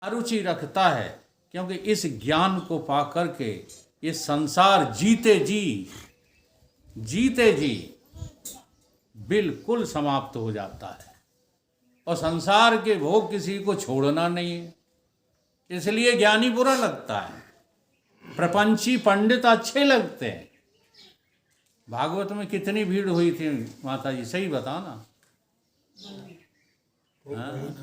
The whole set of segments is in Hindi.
अरुचि रखता है, क्योंकि इस ज्ञान को पा करके ये संसार जीते जी बिल्कुल समाप्त हो जाता है। और संसार के भोग किसी को छोड़ना नहीं है, इसलिए ज्ञानी बुरा लगता है, प्रपंची पंडित अच्छे लगते हैं। भागवत में कितनी भीड़ हुई थी माता जी, सही बताना। हाँ?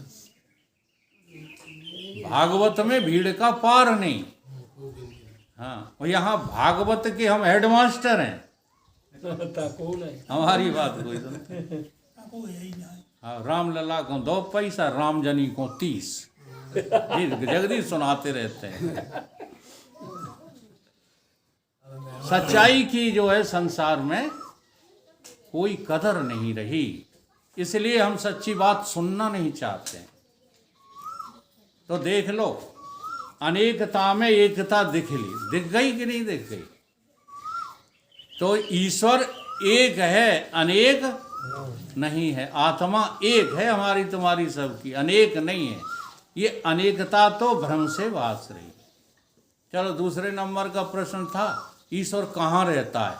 भागवत में भीड़ का पार नहीं। हाँ, और यहाँ भागवत के हम हेडमास्टर हैं। हमारी बात कोई तो हाँ, राम लला को 2 पैसा, राम जनी को 30। जगदीश सुनाते रहते हैं। सच्चाई की जो है संसार में कोई कदर नहीं रही, इसलिए हम सच्ची बात सुनना नहीं चाहते। तो देख लो, अनेकता में एकता दिख गई कि नहीं दिख गई? तो ईश्वर एक है, अनेक नहीं है। आत्मा एक है, हमारी तुम्हारी सबकी, अनेक नहीं है। ये अनेकता तो भ्रम से भास रही। चलो, दूसरे नंबर का प्रश्न था, ईश्वर कहाँ रहता है?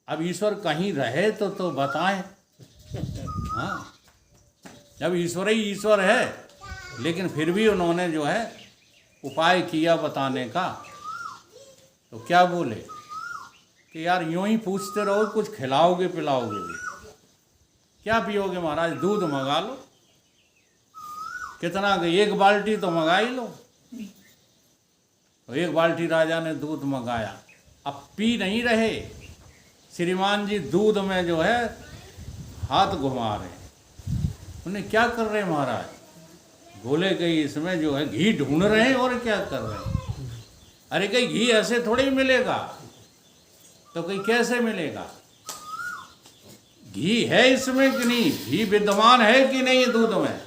अब ईश्वर कहीं रहे तो बताएं। हाँ, जब ईश्वर ही ईश्वर है, लेकिन फिर भी उन्होंने जो है उपाय किया बताने का, तो क्या बोले कि यार यूं ही पूछते रहो, कुछ खिलाओगे पिलाओगे भी? क्या पियोगे महाराज? दूध मंगा लो। कितना? 1 बाल्टी तो मंगा ही लो। तो 1 बाल्टी राजा ने दूध मंगाया। अब पी नहीं रहे श्रीमान जी, दूध में जो है हाथ घुमा रहे। उन्हें क्या कर रहे महाराज? बोले कि इसमें जो है घी ढूंढ रहे हैं। और क्या कर रहे हैं? अरे कहीं घी ऐसे थोड़े ही मिलेगा। तो कहीं कैसे मिलेगा? घी है इसमें कि नहीं? घी विद्यमान है कि नहीं दूध में?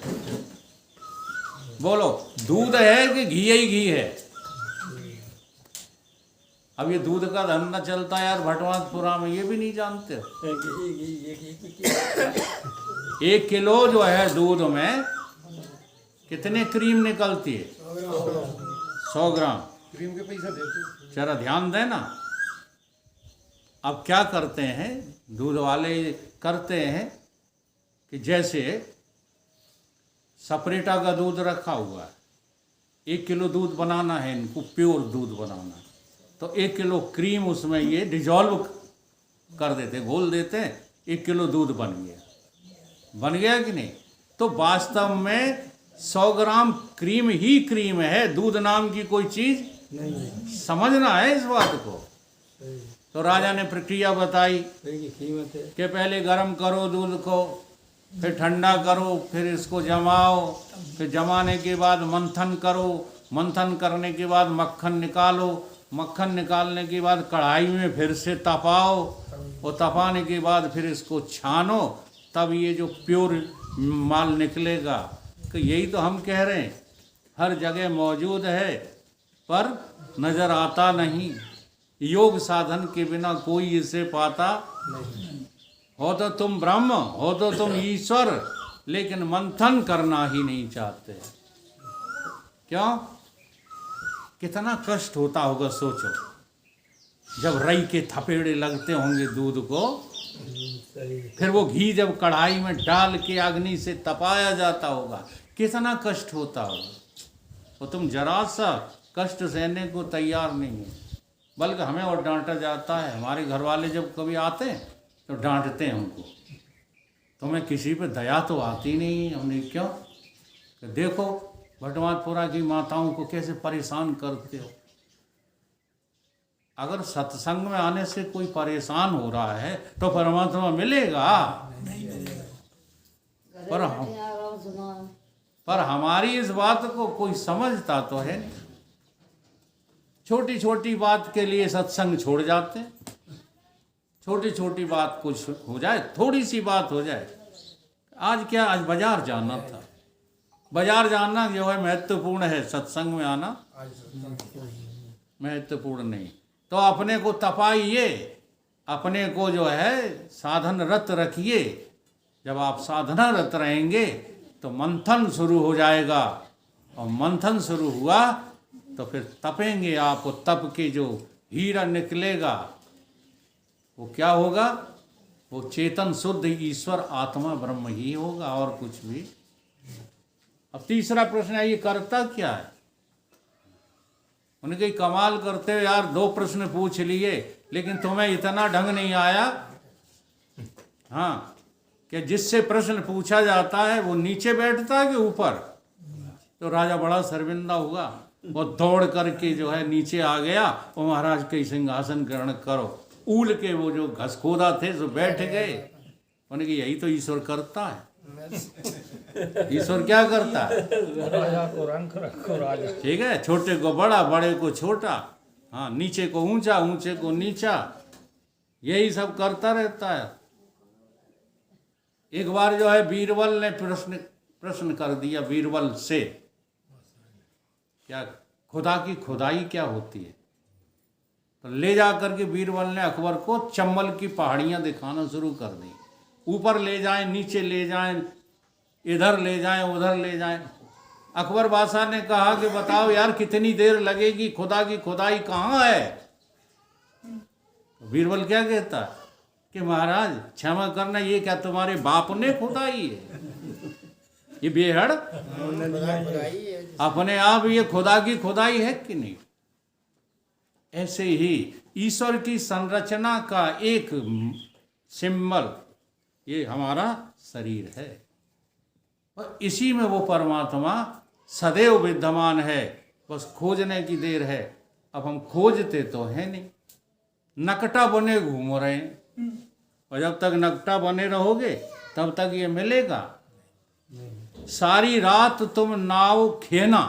बोलो, दूध है कि घी ही घी है? अब ये दूध का धंधा चलता है यार भटवासपुरा में, ये भी नहीं जानते। 1 किलो जो है दूध में कितने क्रीम निकलती है? 100 ग्राम क्रीम के पैसा देते। जरा ध्यान देना। अब क्या करते हैं दूध वाले? करते हैं कि जैसे सपरेटा का दूध रखा हुआ है, 1 किलो दूध बनाना है इनको, प्योर दूध बनाना है, तो 1 किलो क्रीम उसमें ये डिजॉल्व कर देते, घोल देते हैं, 1 किलो दूध बन गया कि नहीं? तो वास्तव में 100 ग्राम क्रीम ही क्रीम है, दूध नाम की कोई चीज नहीं। समझना है इस बात को। तो राजा ने प्रक्रिया बताई कि पहले गर्म करो दूध को, फिर ठंडा करो, फिर इसको जमाओ, फिर जमाने के बाद मंथन करो, मंथन करने के बाद मक्खन निकालो, मक्खन निकालने के बाद कढ़ाई में फिर से तपाओ, और तपाने के बाद फिर इसको छानो, तब ये जो प्योर माल निकलेगा। कि यही तो हम कह रहे हैं, हर जगह मौजूद है पर नजर आता नहीं। योग साधन के बिना कोई इसे पाता नहीं। हो तो तुम ब्रह्म, हो तो तुम ईश्वर, लेकिन मंथन करना ही नहीं चाहते। क्यों? कितना कष्ट होता होगा सोचो, जब रई के थपेड़े लगते होंगे दूध को, फिर वो घी जब कढ़ाई में डाल के अग्नि से तपाया जाता होगा, कितना कष्ट होता होगा। और तुम जरा सा कष्ट सहने को तैयार नहीं है, बल्कि हमें और डांटा जाता है। हमारे घर वाले जब कभी आते हैं तो डांटते हैं उनको, तुम्हें किसी पे दया तो आती नहीं। हमने क्यों? देखो भटवासपुरा की माताओं को कैसे परेशान करते हो। अगर सत्संग में आने से कोई परेशान हो रहा है तो परमात्मा मिलेगा? पर हमारी इस बात को कोई समझता तो है नहीं। छोटी छोटी बात के लिए सत्संग छोड़ जाते हैं। छोटी छोटी बात कुछ हो जाए, थोड़ी सी बात हो जाए, आज क्या, आज बाजार जाना था, बाजार जाना जो है महत्वपूर्ण है, सत्संग में आना महत्वपूर्ण नहीं। तो अपने को तपाइए, अपने को जो है साधन रत रखिए। जब आप साधना रत रहेंगे तो मंथन शुरू हो जाएगा, और मंथन शुरू हुआ तो फिर तपेंगे आप, और तप के जो हीरा निकलेगा वो क्या होगा? वो चेतन शुद्ध ईश्वर आत्मा ब्रह्म ही होगा, और कुछ भी। अब तीसरा प्रश्न है, ये करता क्या है? उनके कमाल करते हो यार, 2 प्रश्न पूछ लिए लेकिन तुम्हें इतना ढंग नहीं आया। हाँ, कि जिससे प्रश्न पूछा जाता है वो नीचे बैठता है कि ऊपर? तो राजा बड़ा शर्मिंदा हुआ, वो दौड़ करके जो है नीचे आ गया, और महाराज के सिंहासन ग्रहण करो। ऊल के वो जो घसखोदा थे जो बैठ गए। उन्होंने कहा यही तो ईश्वर करता है। ईश्वर क्या करता है? राजा को रंग रखो राजा। ठीक है, छोटे को बड़ा, बड़े को छोटा, हाँ, नीचे को ऊंचा, ऊंचे को नीचा, यही सब करता रहता है। एक बार जो है बीरबल ने प्रश्न कर दिया बीरबल से, क्या खुदा की खुदाई क्या होती है? तो ले जा करके बीरबल ने अकबर को चंबल की पहाड़ियां दिखाना शुरू कर दी। ऊपर ले जाएं, नीचे ले जाएं, इधर ले जाएं, उधर ले जाएं। अकबर बादशाह ने कहा कि बताओ यार कितनी देर लगेगी, खुदा की खुदाई कहाँ है? बीरबल क्या कहता कि महाराज क्षमा करना, ये क्या तुम्हारे बाप ने खुदाई है? ये बेहड़ अपने आप ये खुदा की खुदाई है कि नहीं? ऐसे ही ईश्वर की संरचना का एक सिंबल ये हमारा शरीर है, और इसी में वो परमात्मा सदैव विद्यमान है, बस खोजने की देर है। अब हम खोजते तो है नहीं, नकटा बने घूम रहे हैं, और जब तक नकटा बने रहोगे तब तक ये मिलेगा। सारी रात तुम नाव खेना,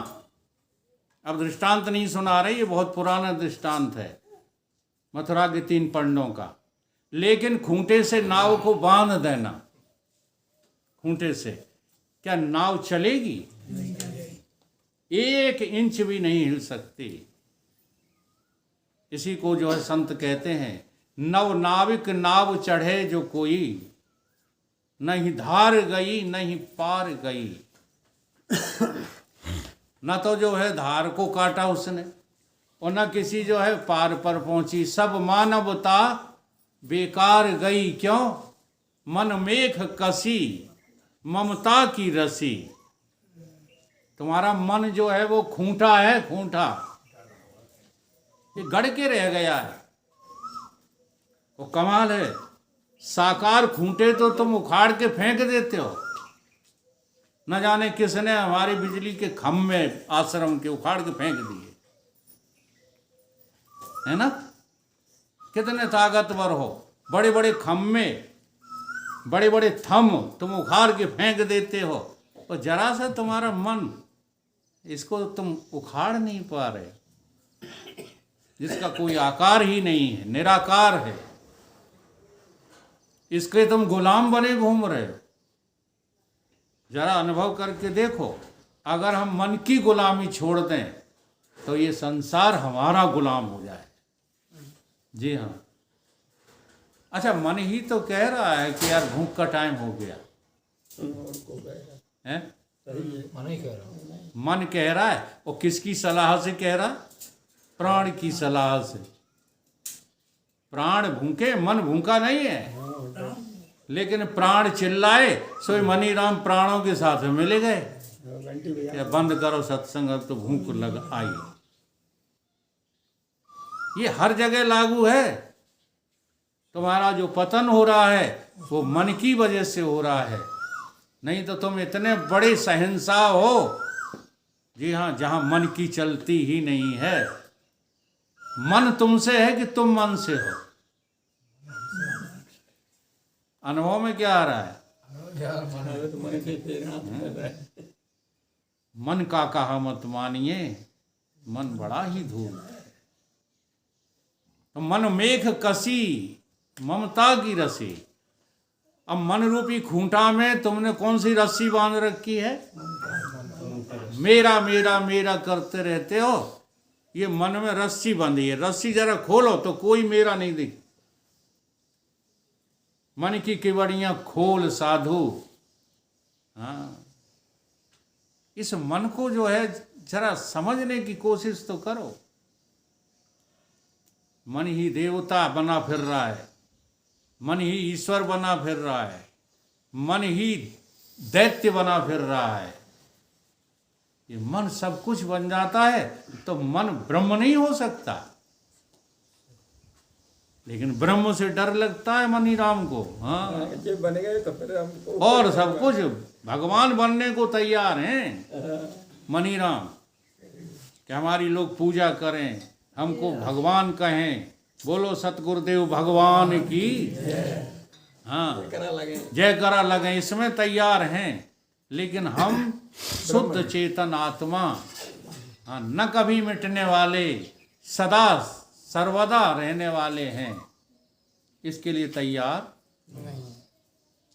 अब दृष्टांत नहीं सुना रहे, ये बहुत पुराना दृष्टांत है मथुरा के 3 पंडों का। लेकिन खूंटे से नाव को बांध देना, खूंटे से, क्या नाव चलेगी? 1 इंच भी नहीं हिल सकती। इसी को जो है संत कहते हैं, नव नाविक नाव चढ़े जो कोई, नहीं धार गई नहीं पार गई। न तो जो है धार को काटा उसने, और न किसी जो है पार पर पहुंची। सब मानवता बेकार गई, क्यों? मन मेघ कसी ममता की रसी। तुम्हारा मन जो है वो खूंटा है, खूंटा, ये गड़ के रह गया है। वो कमाल है, साकार खूंटे तो तुम उखाड़ के फेंक देते हो। न जाने किसने हमारी बिजली के खम्भे आश्रम के उखाड़ के फेंक दिए, है ना? कितने ताकतवर हो, बड़े बड़े खम्भे, बड़े बड़े थम तुम उखाड़ के फेंक देते हो, और जरा सा तुम्हारा मन, इसको तुम उखाड़ नहीं पा रहे, जिसका कोई आकार ही नहीं है, निराकार है, इसके तुम गुलाम बने घूम रहे हो। जरा अनुभव करके देखो, अगर हम मन की गुलामी छोड़ दें तो ये संसार हमारा गुलाम हो जाए। जी हाँ। अच्छा, मन ही तो कह रहा है कि यार भूख का टाइम हो गया है? मन ही कह रहा हूँ। मन कह रहा है, और किसकी सलाह से कह रहा? प्राण की सलाह से। प्राण भूखे, मन भूखा नहीं है, लेकिन प्राण चिल्लाए सो मनी राम प्राणों के साथ मिले गए। क्या बंद करो सत्संग, अब तो भूख लग आई। ये हर जगह लागू है। तुम्हारा जो पतन हो रहा है वो मन की वजह से हो रहा है, नहीं तो तुम इतने बड़े शहंशाह हो। जी हाँ, जहां मन की चलती ही नहीं है। मन तुमसे है कि तुम मन से हो? अनुभव में क्या आ रहा है? मन का कहा मत मानिए, मन बड़ा ही धूल है। तो मन मेघ कसी ममता की रसी। अब मन रूपी खूंटा में तुमने कौन सी रस्सी बांध रखी है? मेरा मेरा मेरा करते रहते हो। ये मन में रस्सी बंधी है। रस्सी जरा खोलो तो कोई मेरा नहीं दिख। मन की केवड़ियां खोल साधु। हाँ, इस मन को जो है जरा समझने की कोशिश तो करो। मन ही देवता बना फिर रहा है, मन ही ईश्वर बना फिर रहा है, मन ही दैत्य बना फिर रहा है। ये मन सब कुछ बन जाता है तो मन ब्रह्म नहीं हो सकता। लेकिन ब्रह्म से डर लगता है मनी राम को। हाँ, ये बनेगा तो फिर हमको और सब कुछ भगवान बनने को तैयार हैं मनी राम, कि हमारी लोग पूजा करें, हमको भगवान कहें। बोलो सतगुरुदेव भगवान की। हाँ, करा लगे। जयकारा लगे, इसमें तैयार हैं। लेकिन हम शुद्ध चेतन आत्मा, हाँ, न कभी मिटने वाले, सदा सर्वदा रहने वाले हैं, इसके लिए तैयार नहीं।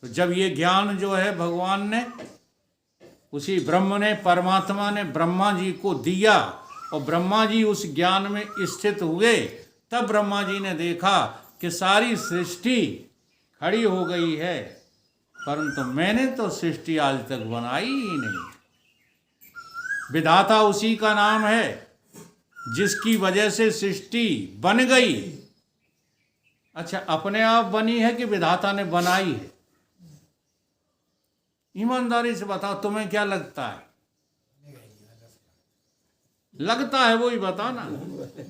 तो जब ये ज्ञान जो है भगवान ने, उसी ब्रह्म ने, परमात्मा ने ब्रह्मा जी को दिया और ब्रह्मा जी उस ज्ञान में स्थित हुए, तब ब्रह्मा जी ने देखा कि सारी सृष्टि खड़ी हो गई है, परंतु मैंने तो सृष्टि आज तक बनाई ही नहीं। विधाता उसी का नाम है जिसकी वजह से सृष्टि बन गई। अच्छा, अपने आप बनी है कि विधाता ने बनाई है? ईमानदारी से बताओ, तुम्हें क्या लगता है? लगता है वो ही बताना।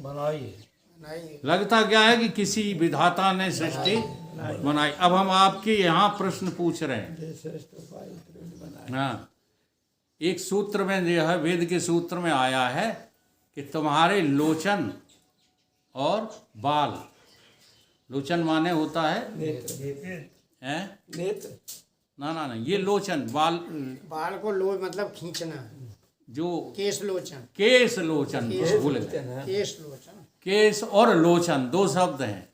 बनाई है। नहीं। लगता क्या है कि किसी विधाता ने सृष्टि बनाई। अब हम आपके यहाँ प्रश्न पूछ रहे हैं। हाँ, एक सूत्र में जो है, वेद के सूत्र में आया है कि तुम्हारे लोचन और बाल, लोचन माने होता है हैं? नेत्र ना ना ना, ये लोचन बाल, बाल को लो मतलब खींचना, जो केश लोचन। केस लोचन, भूल गए, केश लोचन। केस और लोचन दो शब्द हैं।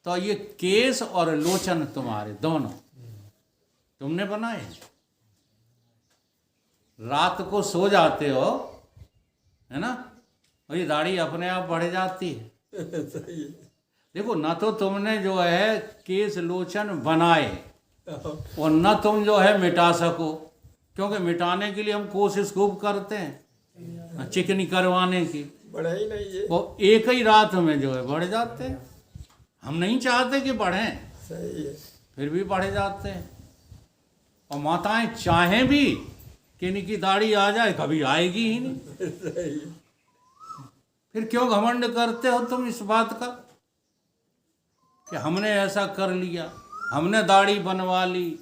तो ये केस और लोचन तुम्हारे दोनों तुमने बनाए। रात को सो जाते हो, है ना, और ये दाढ़ी अपने आप बढ़ जाती है। सही है। देखो, ना तो तुमने जो है केस लोचन बनाए और न तुम जो है मिटा सको, क्योंकि मिटाने के लिए हम कोशिश खूब करते हैं चिकनी करवाने की, बढ़ा ही नहीं ये। वो एक ही रात में जो है बढ़ जाते हैं। हम नहीं चाहते कि बढ़ें, सही है। फिर भी बढ़ जाते हैं। और माताएं चाहें भी कि इनकी दाढ़ी आ जाए, कभी आएगी ही नहीं। सही है। फिर क्यों घमंड करते हो तुम इस बात का कि हमने ऐसा कर लिया, हमने दाढ़ी बनवा ली,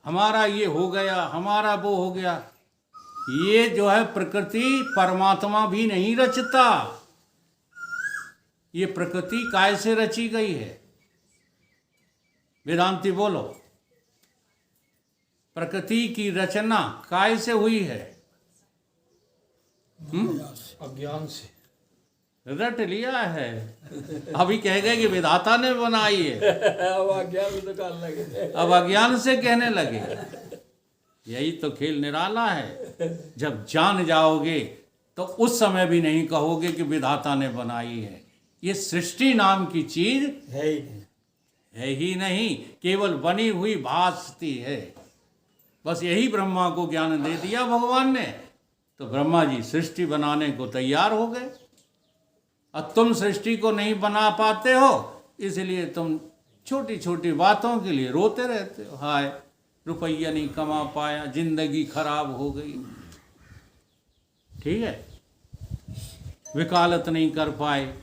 हमारा ये हो गया, हमारा वो हो गया। ये जो है प्रकृति परमात्मा भी नहीं रचता। ये प्रकृति काय से रची गई है? वेदांती बोलो, प्रकृति की रचना काय से हुई है? अज्ञान से। रट लिया है। अभी कह गए कि विधाता ने बनाई है, अब अज्ञान में दुकान लगे। अब अज्ञान से कहने लगे। यही तो खेल निराला है। जब जान जाओगे तो उस समय भी नहीं कहोगे कि विधाता ने बनाई है। ये सृष्टि नाम की चीज है ही नहीं। है ही नहीं, केवल बनी हुई भासती है। बस यही ब्रह्मा को ज्ञान दे दिया भगवान ने, तो ब्रह्मा जी सृष्टि बनाने को तैयार हो गए। और तुम सृष्टि को नहीं बना पाते हो, इसलिए तुम छोटी छोटी बातों के लिए रोते रहते हो। हाय, रुपया नहीं कमा पाया, जिंदगी खराब हो गई, ठीक है, वकालत नहीं कर पाए।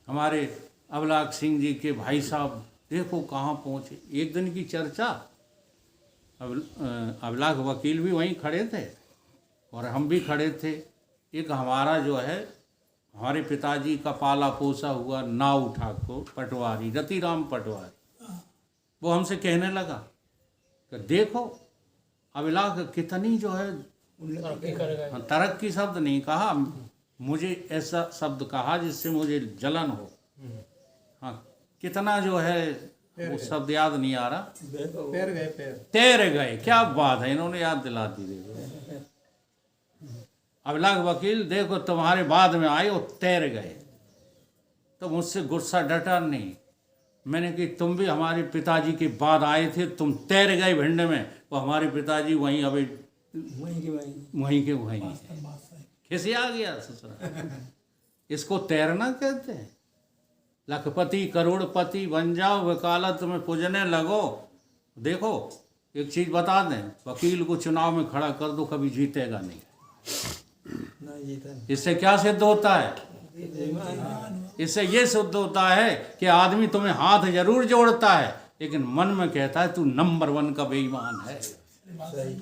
हमारे अबलाग सिंह जी के भाई साहब देखो कहाँ पहुँचे। एक दिन की चर्चा, अबलाग वकील भी वहीं खड़े थे और हम भी खड़े थे। एक हमारा जो है, हमारे पिताजी का पाला पोसा हुआ नाव ठाकुर पटवारी, रतिराम पटवारी, वो हमसे कहने लगा कि देखो अबलाग कितनी जो है तरक्की करेगा। तरक्की शब्द नहीं कहा, मुझे ऐसा शब्द कहा जिससे मुझे जलन हो। हाँ, कितना जो है वो शब्द याद नहीं आ रहा। पैर गए, पैर तैर गए, क्या बात है, इन्होंने याद दिला दी। देखो अबलाग वकील, देखो तुम्हारे बाद में आए और तैर गए। तो मुझसे गुस्सा डटा नहीं। मैंने कि तुम भी हमारे पिताजी के बाद आए थे, तुम तैर गए भिंड में, और हमारे पिताजी वहीं अभी वहीं की वहीं वहीं के वहीं खिसे आ गया ससुरा। इसको तैरना कहते हैं। लखपति करोड़पति बन जाओ, वकालत में पुजने लगो। देखो एक चीज बता दें, वकील को चुनाव में खड़ा कर दो, कभी जीतेगा नहीं। ना जीता नहीं। इससे क्या सिद्ध होता है? इससे ये सिद्ध होता है कि आदमी तुम्हें हाथ जरूर जोड़ता है, लेकिन मन में कहता है तू नंबर 1 का बेईमान है। सही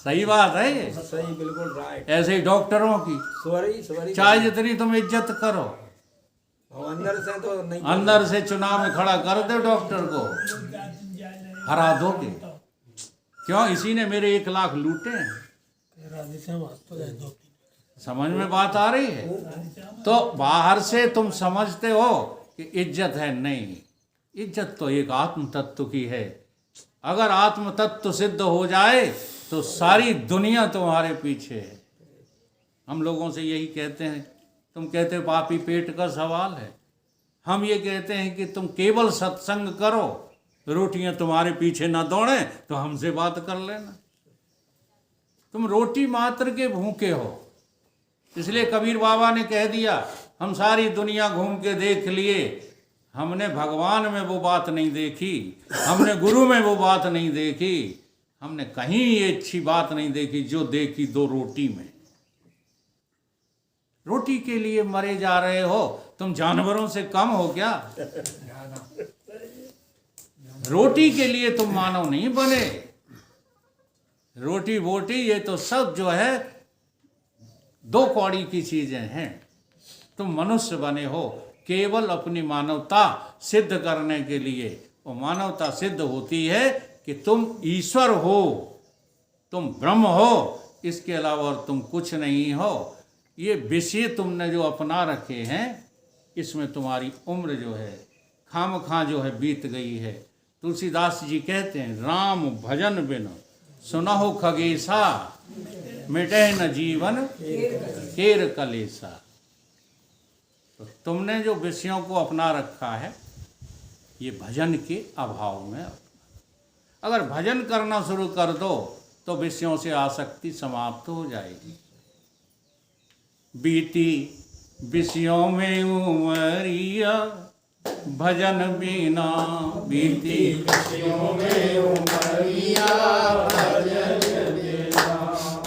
सही बात है ये। सही बिल्कुल राइट। ऐसे ही डॉक्टरों की, सॉरी चाहे जितनी तुम इज्जत करो, अंदर से तो नहीं। अंदर से चुनाव में खड़ा कर दो डॉक्टर को, हरा दोगे। क्यों? इसी ने मेरे 1 लाख लूटे हैं। राधे श्याम आज तो गए 2-3। समझ में बात आ रही है? तो बाहर से तुम समझते हो कि इज्जत है, नहीं। इज्जत तो एक आत्म तत्व की है। अगर आत्म तत्व सिद्ध हो जाए तो सारी दुनिया तुम्हारे पीछे है। हम लोगों से यही कहते हैं, तुम कहते हो पापी पेट का सवाल है। हम ये कहते हैं कि तुम केवल सत्संग करो, रोटियां तुम्हारे पीछे ना दौड़े तो हमसे बात कर लेना। तुम रोटी मात्र के भूखे हो। इसलिए कबीर बाबा ने कह दिया, हम सारी दुनिया घूम के देख लिए, हमने भगवान में वो बात नहीं देखी, हमने गुरु में वो बात नहीं देखी, हमने कहीं ये अच्छी बात नहीं देखी जो देखी 2 रोटी में। रोटी के लिए मरे जा रहे हो, तुम जानवरों से कम हो क्या? रोटी के लिए तुम मानव नहीं बने। रोटी बोटी ये तो सब जो है 2 कौड़ी की चीजें हैं। तुम मनुष्य बने हो केवल अपनी मानवता सिद्ध करने के लिए। वो मानवता सिद्ध होती है कि तुम ईश्वर हो, तुम ब्रह्म हो, इसके अलावा और तुम कुछ नहीं हो। ये विषय तुमने जो अपना रखे हैं, इसमें तुम्हारी उम्र जो है खामखा जो है बीत गई है। तुलसीदास जी कहते हैं, राम भजन बिन सुनहु खगेसा, मिटे न जीवन केर कलेसा। तो तुमने जो विषयों को अपना रखा है, ये भजन के अभाव में। अगर भजन करना शुरू कर दो तो विषयों से आसक्ति समाप्त हो जाएगी। बीती विषयों में उमरिया, भजन बिना बीती विषयों में उमरिया, भजन बिना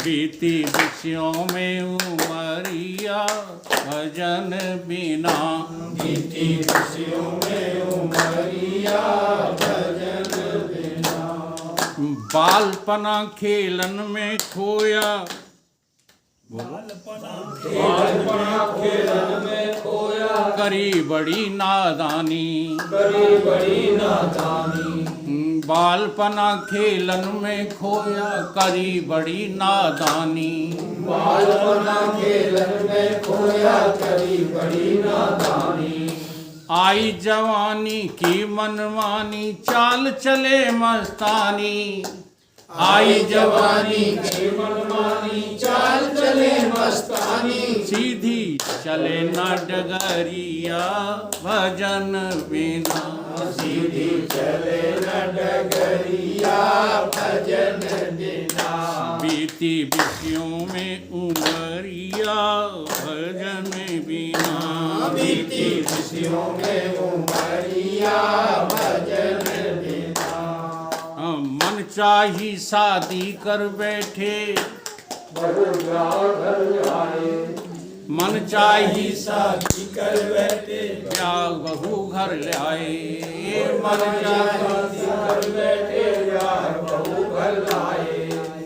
बीती विषयों में उमरिया, भजन बिना बीती विषयों में उमरिया, भजन बिना। बालपना खेलन में खोया, बालपना खेलन में खोया, करी बड़ी नादानी, करी बड़ी नादानी। बालपना खेलन में खोया, करी बड़ी नादानी, बालपना खेलन में खोया, करी बड़ी नादानी। आई जवानी की मनमानी, चाल चले मस्तानी, आई जवानी की मनमानी, चाल चले मस्तानी। सीधी चले ना डगरिया, भजन बिना सीधी चले ना डगरिया, भजन बिना। बीती विषयों में उमरिया, भजन बिना बीती विषयों में उमरिया, भजन बिना। मन चाही शादी कर बैठे, मन चाही शादी कर बैठे, ब्याह बहू घर लाए, मन चाही कर बैठे, ब्याह बहू घर लाए।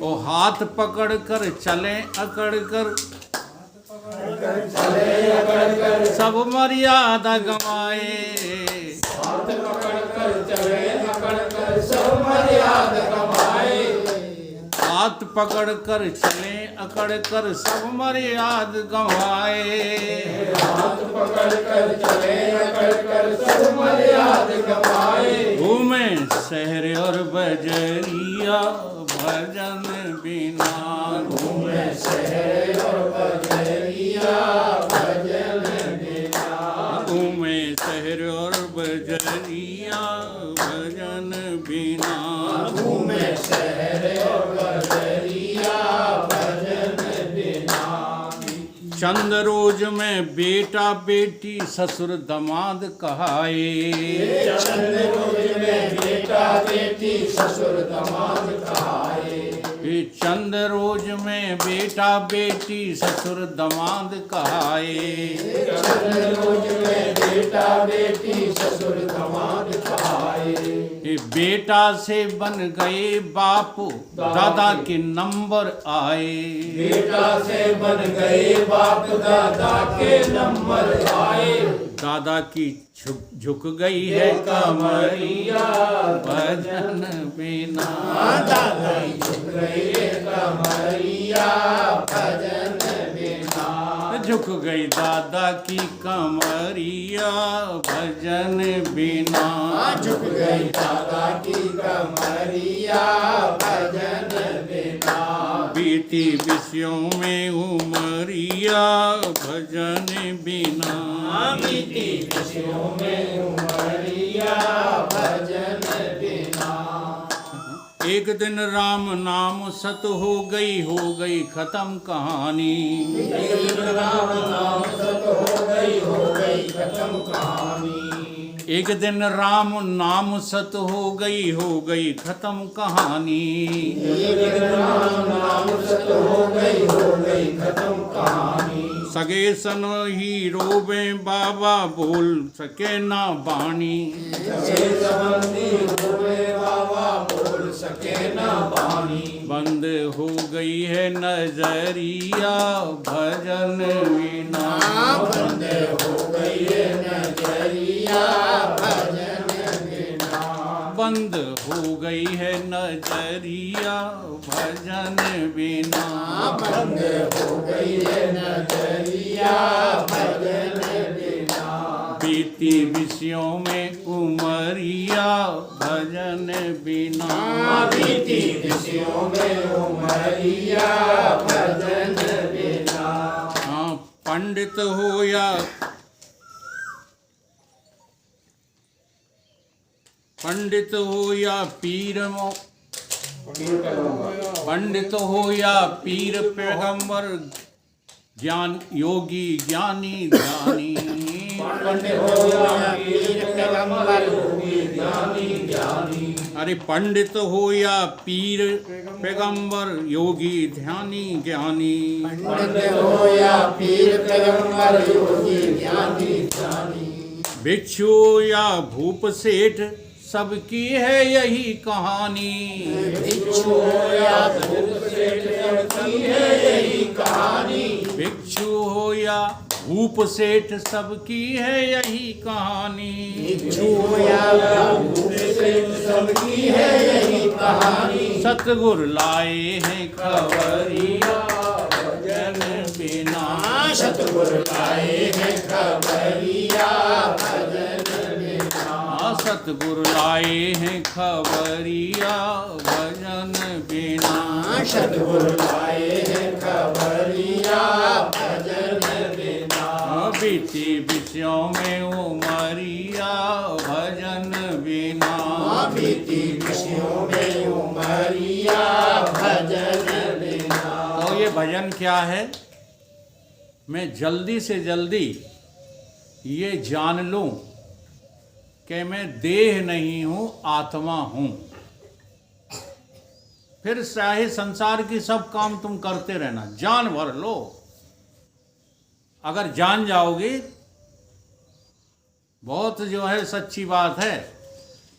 ओ हाथ पकड़ कर चले अकड़ कर, चले अकड़ कर सब मर्यादा गंवाए। हाथ पकड़ कर चले अकड़ कर सब मर्यादा गंवाए। हाथ पकड़ कर चले अकड़ कर सब मर्याद गंवाए। हाथ पकड़ कर चले अकड़ कर सब मर्याद गंवाए। घूमे शहर और बजरिया, भजन बिना घूमे शहर और बजरिया, भजन बिना घूमे शहर और बजरिया, भजन बिना घूमे शहर और बजरिया। चंद रोज में बेटा बेटी ससुर दमाद कहाए। ये चंद रोज में बेटा बेटी ससुर दमाद कहाए। ये बेटा से बन गए बाप दादा के नंबर आए। दादा की झुक गई है कमरिया भजन बिना। झुक गई दादा की कमरिया भजन बिना। बीती विषयों में उमरिया भजन बिना। एक दिन राम नाम सत हो गई खत्म कहानी। एक दिन राम नाम सत हो गई खत्म कहानी। सगे सन ही रोबे बाबा बोल सके ना बाणी। बंद हो गई है नजरिया भजन बिना। बंद हो गई है नजरिया भजन बिना। बीती विषयों में उमरिया भजन बिना। हाँ, पंडित हो या पीर पंडित हो या पीर पैगंबर ज्ञान योगी ज्ञानी ध्यानी। अरे पंडित हो या पीर पैगंबर योगी ध्यानी ज्ञानी। भिक्षु या भूप सेठ सबकी है यही कहानी। भिक्षु हो या भूप सेठ सबकी है यही कहानी। सतगुरु लाए हैं खबरिया भजन बिना। सतगुरु लाए हैं खबरिया भजन बिना। बीती विषयों में उमरिया भजन बिना। तो ये भजन क्या है? मैं जल्दी से जल्दी ये जान लूं कि मैं देह नहीं हूं, आत्मा हूं। फिर चाहे संसार की सब काम तुम करते रहना, जान भर लो। अगर जान जाओगे, बहुत जो है सच्ची बात है,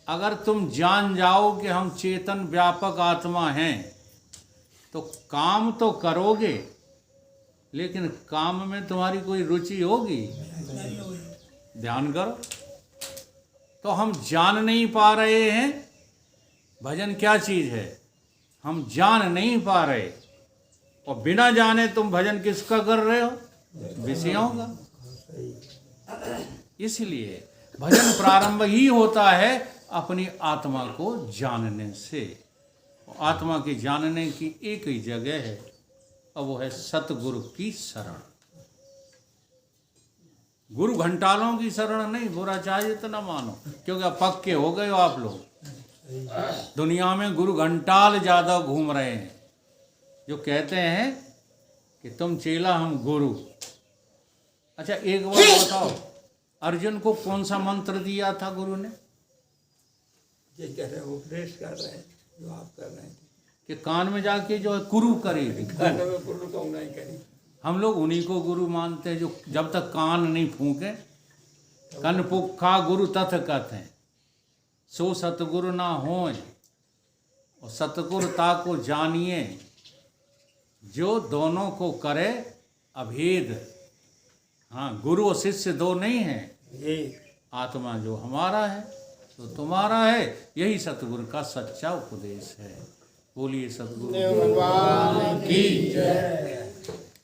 अगर तुम जान जाओ कि हम चेतन व्यापक आत्मा हैं, तो काम तो करोगे, लेकिन काम में तुम्हारी कोई रुचि होगी? ध्यान करो। तो हम जान नहीं पा रहे हैं भजन क्या चीज है, हम जान नहीं पा रहे। और बिना जाने तुम भजन किसका कर रहे हो? विषयों का। इसलिए भजन प्रारंभ ही होता है अपनी आत्मा को जानने से। आत्मा की जानने की एक ही जगह है, और वो है सतगुरु की शरण। गुरु घंटालों की शरण नहीं, बुरा चाहिए तो ना मानो, क्योंकि अब पक्के हो गए हो आप लोग। दुनिया में गुरु घंटाल ज्यादा घूम रहे हैं, जो कहते हैं कि तुम चेला हम गुरु। अच्छा एक बात बताओ, अर्जुन को कौन सा मंत्र दिया था गुरु ने? ये कह रहे हैं उपदेश कर रहे हैं जो आप कर रहे हैं कि कान में जाके जो है कुरु करेगी। खाने में गुरु को नहीं करी। हम लोग उन्हीं को गुरु मानते हैं जो जब तक कान नहीं फूके। कन पुखा गुरु तथ कथ हैं, सो सतगुरु ना होए, और सतगुरुता को जानिए, जो दोनों को करे अभेद। हाँ, गुरु और शिष्य दो नहीं हैं, ये आत्मा जो हमारा है तो तुम्हारा है। यही सतगुरु का सच्चा उपदेश है। बोलिए सतगुरु भगवान की जय।